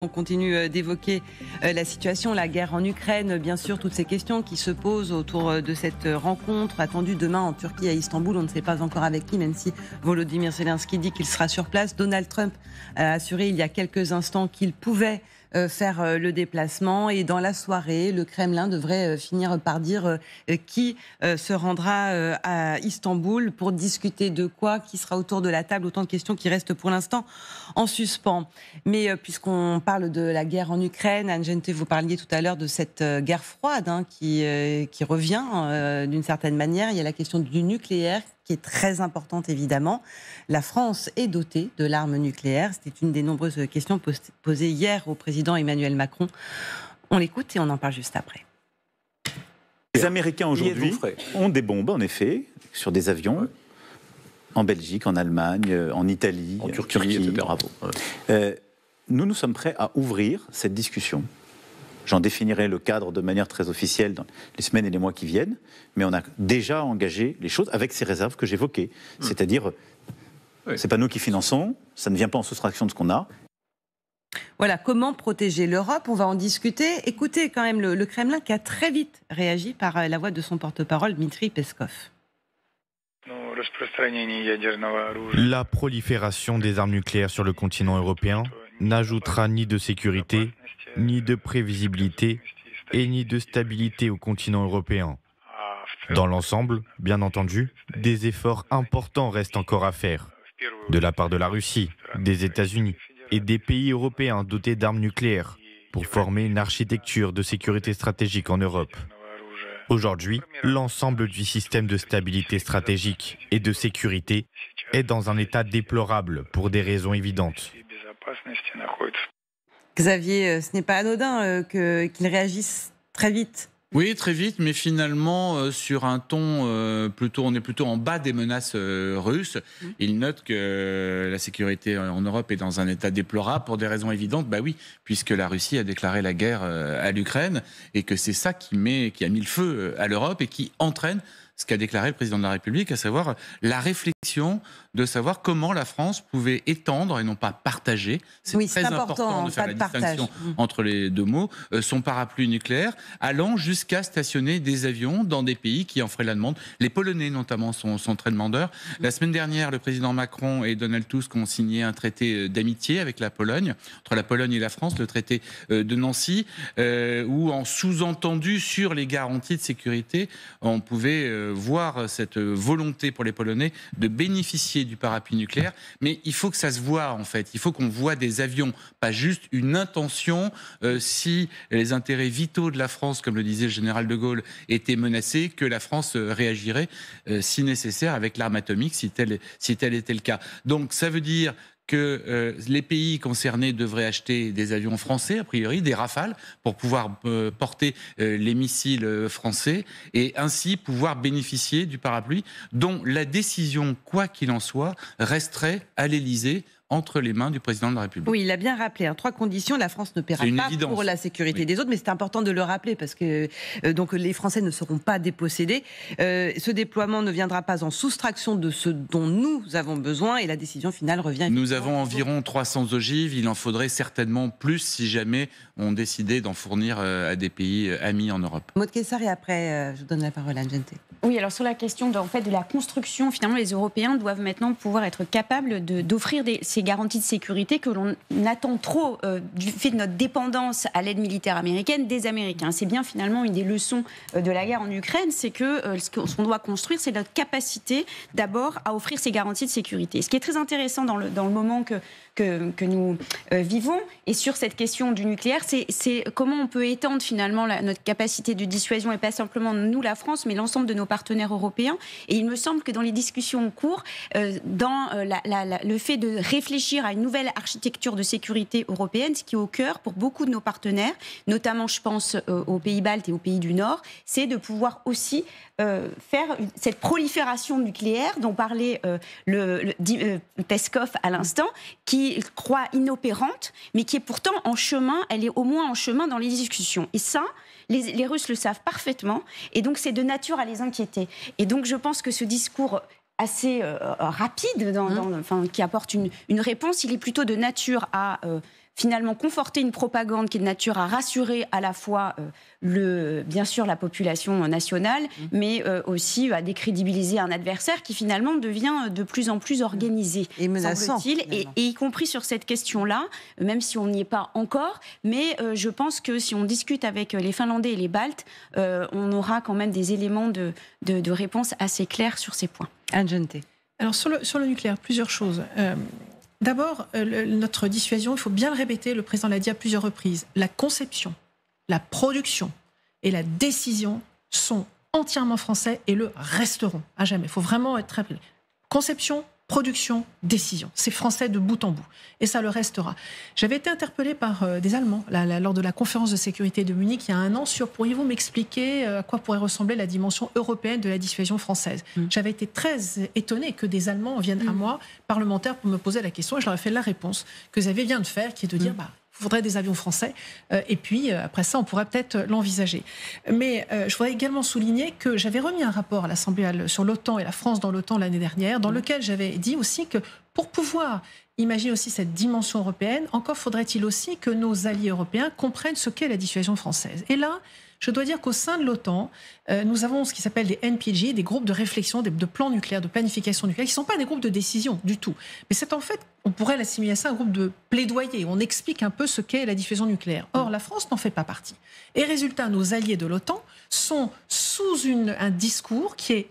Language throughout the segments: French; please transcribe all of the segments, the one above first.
On continue d'évoquer la situation, la guerre en Ukraine, bien sûr, toutes ces questions qui se posent autour de cette rencontre attendue demain en Turquie, à Istanbul. On ne sait pas encore avec qui, même si Volodymyr Zelensky dit qu'il sera sur place. Donald Trump a assuré il y a quelques instants qu'il pouvait faire le déplacement, et dans la soirée, le Kremlin devrait finir par dire qui se rendra à Istanbul pour discuter de quoi, qui sera autour de la table, autant de questions qui restent pour l'instant en suspens. Mais puisqu'on parle de la guerre en Ukraine, Anne Genté, vous parliez tout à l'heure de cette guerre froide qui revient d'une certaine manière. Il y a la question du nucléaire qui est très importante, évidemment. La France est dotée de l'arme nucléaire. C'était une des nombreuses questions posées hier au président Emmanuel Macron. On l'écoute et on en parle juste après. Les Américains aujourd'hui ont des bombes, en effet, sur des avions, en Belgique, en Allemagne, en Italie, en Turquie, etc. Bravo. Nous sommes prêts à ouvrir cette discussion. J'en définirai le cadre de manière très officielle dans les semaines et les mois qui viennent, mais on a déjà engagé les choses avec ces réserves que j'évoquais. C'est-à-dire, c'est pas nous qui finançons, ça ne vient pas en soustraction de ce qu'on a. Voilà, comment protéger l'Europe? On va en discuter. Écoutez quand même le Kremlin qui a très vite réagi par la voix de son porte-parole, Dmitri Peskov. La prolifération des armes nucléaires sur le continent européen n'ajoutera ni de sécurité, ni de prévisibilité et ni de stabilité au continent européen. Dans l'ensemble, bien entendu, des efforts importants restent encore à faire, de la part de la Russie, des États-Unis et des pays européens dotés d'armes nucléaires pour former une architecture de sécurité stratégique en Europe. Aujourd'hui, l'ensemble du système de stabilité stratégique et de sécurité est dans un état déplorable pour des raisons évidentes. Xavier, ce n'est pas anodin qu'il réagisse très vite. Oui, très vite, mais finalement, sur un ton, on est plutôt en bas des menaces russes. Il note que la sécurité en Europe est dans un état déplorable pour des raisons évidentes. Bah oui, puisque la Russie a déclaré la guerre à l'Ukraine et que c'est ça qui a mis le feu à l'Europe et qui entraîne ce qu'a déclaré le président de la République, à savoir la réflexion de savoir comment la France pouvait étendre et non pas partager. C'est très important de faire la distinction entre les deux mots. Son parapluie nucléaire, allant jusqu'à stationner des avions dans des pays qui en feraient la demande. Les Polonais, notamment, sont très demandeurs. La semaine dernière, le président Macron et Donald Tusk ont signé un traité d'amitié avec la Pologne, entre la Pologne et la France, le traité de Nancy, où, en sous-entendu sur les garanties de sécurité, on pouvait voir cette volonté pour les Polonais de bénéficier du parapluie nucléaire, mais il faut que ça se voit en fait. Il faut qu'on voit des avions, pas juste une intention. Si les intérêts vitaux de la France, comme le disait le général de Gaulle, étaient menacés, que la France réagirait si nécessaire avec l'arme atomique, si tel était le cas. Donc ça veut dire que les pays concernés devraient acheter des avions français, a priori, des Rafales, pour pouvoir porter les missiles français et ainsi pouvoir bénéficier du parapluie dont la décision, quoi qu'il en soit, resterait à l'Élysée entre les mains du président de la République. Oui, il a bien rappelé 3 conditions. La France ne paiera pas pour la sécurité des autres, mais c'est important de le rappeler parce que donc les Français ne seront pas dépossédés. Ce déploiement ne viendra pas en soustraction de ce dont nous avons besoin et la décision finale revient. Nous avons environ 300 ogives. Il en faudrait certainement plus si jamais on décidait d'en fournir à des pays amis en Europe. Maud Kessar, et après je vous donne la parole à Anne Genté. Oui, alors sur la question de la construction, finalement, les Européens doivent maintenant pouvoir être capables d'offrir ces garanties de sécurité que l'on attend trop du fait de notre dépendance à l'aide militaire américaine des Américains. C'est bien finalement une des leçons de la guerre en Ukraine, c'est que ce qu'on doit construire, c'est notre capacité d'abord à offrir ces garanties de sécurité. Ce qui est très intéressant dans le moment que nous vivons, et sur cette question du nucléaire, c'est comment on peut étendre finalement notre capacité de dissuasion, et pas simplement nous, la France, mais l'ensemble de nos partenaires européens. Et il me semble que dans les discussions en cours, dans le fait de réfléchir à une nouvelle architecture de sécurité européenne, ce qui est au cœur pour beaucoup de nos partenaires, notamment je pense aux pays baltes et aux pays du Nord, c'est de pouvoir aussi faire cette prolifération nucléaire dont parlait Peskov à l'instant, qui croit inopérante, mais qui est pourtant en chemin, elle est au moins en chemin dans les discussions. Et ça, les Russes le savent parfaitement, et donc c'est de nature à les inquiéter. Et donc je pense que ce discours assez rapide, qui apporte une réponse, il est plutôt de nature à finalement conforter une propagande qui est de nature à rassurer à la fois bien sûr la population nationale, mais aussi à décrédibiliser un adversaire qui finalement devient de plus en plus organisé, et menaçant, et y compris sur cette question-là, même si on n'y est pas encore, mais je pense que si on discute avec les Finlandais et les Baltes, on aura quand même des éléments de réponse assez clairs sur ces points. Anne Genetet. Alors sur le nucléaire, plusieurs choses. D'abord, notre dissuasion, il faut bien le répéter, le président l'a dit à plusieurs reprises, la conception, la production et la décision sont entièrement français et le resteront à jamais. Il faut vraiment être très précis. Conception, production, décision. C'est français de bout en bout. Et ça le restera. J'avais été interpellée par des Allemands lors de la conférence de sécurité de Munich il y a un an sur « Pourriez-vous m'expliquer à quoi pourrait ressembler la dimension européenne de la dissuasion française ?» J'avais été très étonnée que des Allemands viennent à moi, parlementaires, pour me poser la question. Et je leur ai fait la réponse que Xavier vient de faire, qui est de dire il faudrait des avions français, et puis après ça, on pourrait peut-être l'envisager. Mais je voudrais également souligner que j'avais remis un rapport à l'Assemblée sur l'OTAN et la France dans l'OTAN l'année dernière, dans lequel j'avais dit aussi que pour pouvoir imaginer aussi cette dimension européenne, encore faudrait-il aussi que nos alliés européens comprennent ce qu'est la dissuasion française. Et là, je dois dire qu'au sein de l'OTAN, nous avons ce qui s'appelle des NPG, des groupes de réflexion, de plans nucléaires, de planification nucléaire, qui ne sont pas des groupes de décision du tout. Mais c'est en fait, on pourrait l'assimiler à ça, un groupe de plaidoyer. On explique un peu ce qu'est la dissuasion nucléaire. Or, la France n'en fait pas partie. Et résultat, nos alliés de l'OTAN sont sous un discours qui est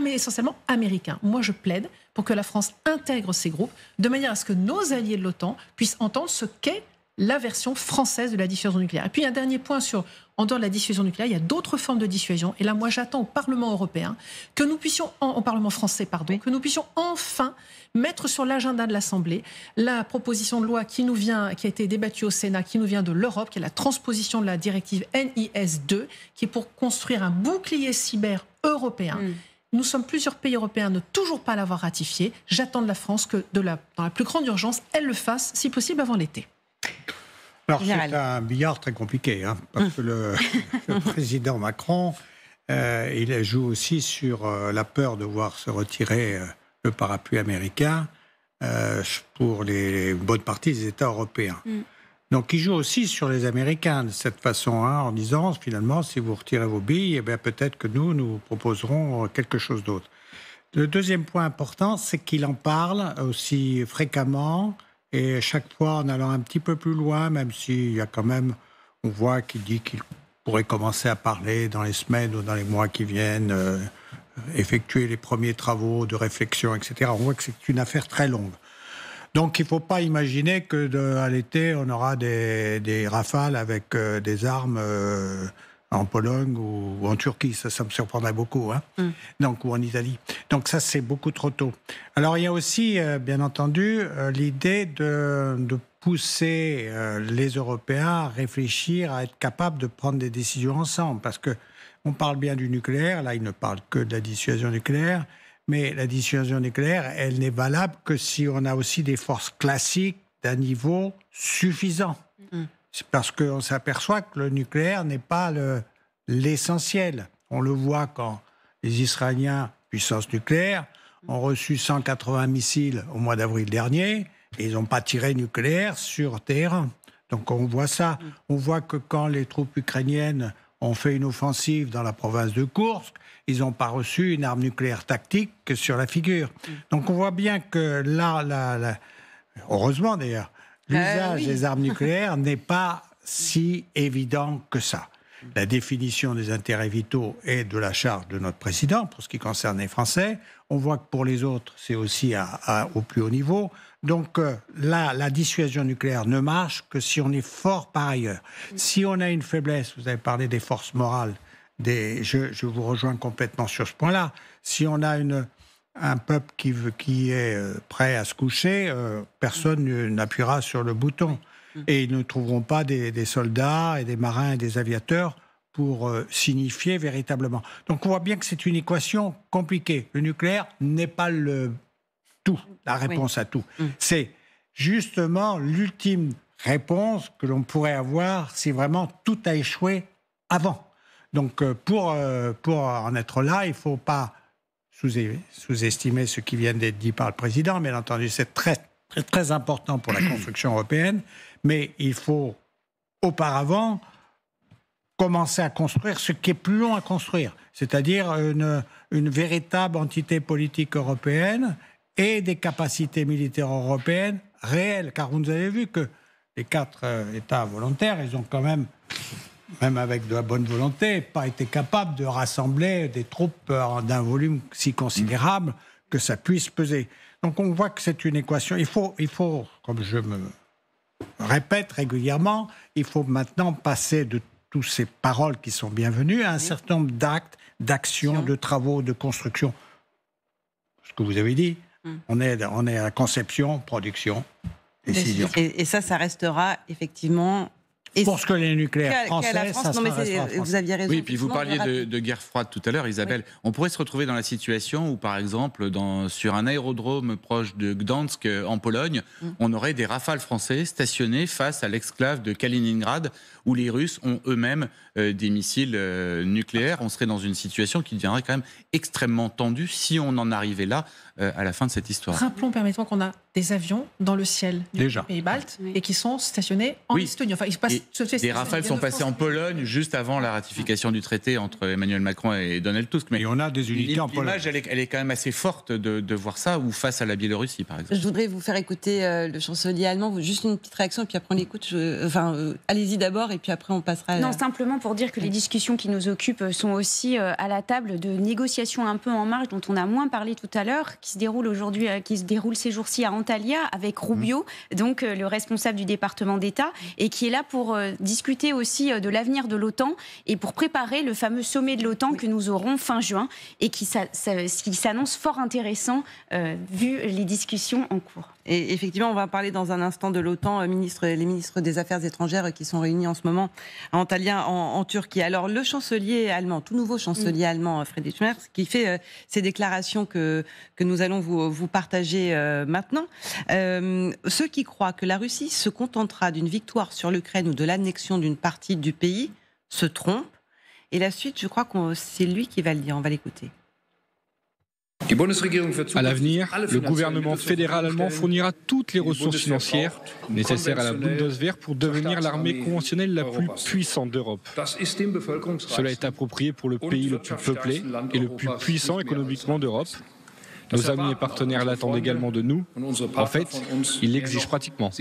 essentiellement américain. Moi, je plaide pour que la France intègre ces groupes de manière à ce que nos alliés de l'OTAN puissent entendre ce qu'est la version française de la dissuasion nucléaire. Et puis un dernier point en dehors de la dissuasion nucléaire, il y a d'autres formes de dissuasion. Et là, moi, j'attends au Parlement européen que nous puissions, au Parlement français, pardon, que nous puissions enfin mettre sur l'agenda de l'Assemblée la proposition de loi qui a été débattue au Sénat, qui nous vient de l'Europe, qui est la transposition de la directive NIS2, qui est pour construire un bouclier cyber européen. Nous sommes plusieurs pays européens à ne toujours pas l'avoir ratifié. J'attends de la France que, dans la plus grande urgence, elle le fasse, si possible, avant l'été. Alors, c'est un billard très compliqué, parce que le président Macron, il joue aussi sur la peur de voir se retirer le parapluie américain pour les bonnes parties des États européens. Donc, il joue aussi sur les Américains de cette façon, en disant, finalement, si vous retirez vos billes, eh bien, peut-être que nous proposerons quelque chose d'autre. Le deuxième point important, c'est qu'il en parle aussi fréquemment, et chaque fois en allant un petit peu plus loin, même s'il y a quand même, on voit qu'il dit qu'il pourrait commencer à parler dans les semaines ou dans les mois qui viennent, effectuer les premiers travaux de réflexion, etc. On voit que c'est une affaire très longue. Donc il ne faut pas imaginer qu'à l'été, on aura des rafales avec des armes en Pologne ou en Turquie. Ça me surprendrait beaucoup, Donc, ou en Italie. Donc ça, c'est beaucoup trop tôt. Alors il y a aussi, bien entendu, l'idée de pousser les Européens à réfléchir, à être capables de prendre des décisions ensemble. Parce qu'on parle bien du nucléaire, là il ne parle que de la dissuasion nucléaire, mais la dissuasion nucléaire, elle n'est valable que si on a aussi des forces classiques d'un niveau suffisant. C'est parce qu'on s'aperçoit que le nucléaire n'est pas l'essentiel. On le voit quand les Israéliens, puissance nucléaire, ont reçu 180 missiles au mois d'avril dernier et ils n'ont pas tiré nucléaire sur Téhéran. Donc on voit ça. On voit que quand les troupes ukrainiennes ont fait une offensive dans la province de Koursk, ils n'ont pas reçu une arme nucléaire tactique que sur la figure. Donc on voit bien que là, heureusement d'ailleurs, l'usage des armes nucléaires n'est pas si évident que ça. La définition des intérêts vitaux est de la charge de notre président, pour ce qui concerne les Français. On voit que pour les autres, c'est aussi au plus haut niveau. Donc là, la dissuasion nucléaire ne marche que si on est fort par ailleurs. Si on a une faiblesse, vous avez parlé des forces morales, je vous rejoins complètement sur ce point-là. Si on a un peuple qui est prêt à se coucher, personne n'appuiera sur le bouton. Et ils ne trouveront pas des soldats et des marins et des aviateurs pour signifier véritablement. Donc on voit bien que c'est une équation compliquée. Le nucléaire n'est pas la réponse à tout. C'est justement l'ultime réponse que l'on pourrait avoir si vraiment tout a échoué avant. Donc pour en être là, il ne faut pas sous-estimer ce qui vient d'être dit par le président. Bien entendu, c'est très, très, très important pour la construction européenne, mais il faut auparavant commencer à construire ce qui est plus long à construire, c'est-à-dire une véritable entité politique européenne et des capacités militaires européennes réelles, car vous avez vu que les 4 États volontaires, ils ont quand même avec de la bonne volonté, pas été capables de rassembler des troupes d'un volume si considérable que ça puisse peser. Donc on voit que c'est une équation. Il faut, comme je me répète régulièrement, il faut maintenant passer de toutes ces paroles qui sont bienvenues à un certain nombre d'actes, d'actions, de travaux, de construction. Ce que vous avez dit, on est à conception, production, décision. Et ça restera effectivement... Pour ce que les nucléaires français, ça non, mais vous aviez raison. Oui, puis vous parliez de guerre froide tout à l'heure, Isabelle. Oui. On pourrait se retrouver dans la situation où, par exemple, sur un aérodrome proche de Gdansk, en Pologne, on aurait des Rafales français stationnés face à l'exclave de Kaliningrad, où les Russes ont eux-mêmes des missiles nucléaires. On serait dans une situation qui deviendrait quand même extrêmement tendue si on en arrivait là à la fin de cette histoire. Rappelons, permettons qu'on a des avions dans le ciel du pays balte et qui sont stationnés en Estonie. Enfin, des Rafales sont passés en Pologne juste avant la ratification du traité entre Emmanuel Macron et Donald Tusk. Mais on a des unités en Pologne. L'image, elle est quand même assez forte de voir ça, ou face à la Biélorussie, par exemple. Je voudrais vous faire écouter le chancelier allemand. Juste une petite réaction, et puis après on l'écoute. Allez-y d'abord, et puis après on passera... Non, simplement pour dire que les discussions qui nous occupent sont aussi à la table de négociations un peu en marge, dont on a moins parlé tout à l'heure, qui se déroule aujourd'hui, qui se déroule ces jours-ci à Antalya, avec Rubio, donc le responsable du département d'État, et qui est là pour discuter aussi de l'avenir de l'OTAN et pour préparer le fameux sommet de l'OTAN que nous aurons fin juin et qui s'annonce fort intéressant vu les discussions en cours. Et effectivement, on va parler dans un instant de l'OTAN, les ministres des Affaires étrangères qui sont réunis en ce moment à Antalya, en Turquie. Alors, le chancelier allemand, tout nouveau chancelier allemand, Friedrich Merz, qui fait ces déclarations que nous allons vous partager maintenant. Ceux qui croient que la Russie se contentera d'une victoire sur l'Ukraine ou de l'annexion d'une partie du pays se trompent. Et la suite, je crois que c'est lui qui va le dire. On va l'écouter. À l'avenir, le gouvernement fédéral allemand fournira toutes les ressources financières nécessaires à la Bundeswehr pour devenir l'armée conventionnelle la plus puissante d'Europe. Cela est approprié pour le pays le plus peuplé et le plus puissant économiquement d'Europe. Nos amis et partenaires l'attendent également de nous. En fait, ils l'exigent pratiquement.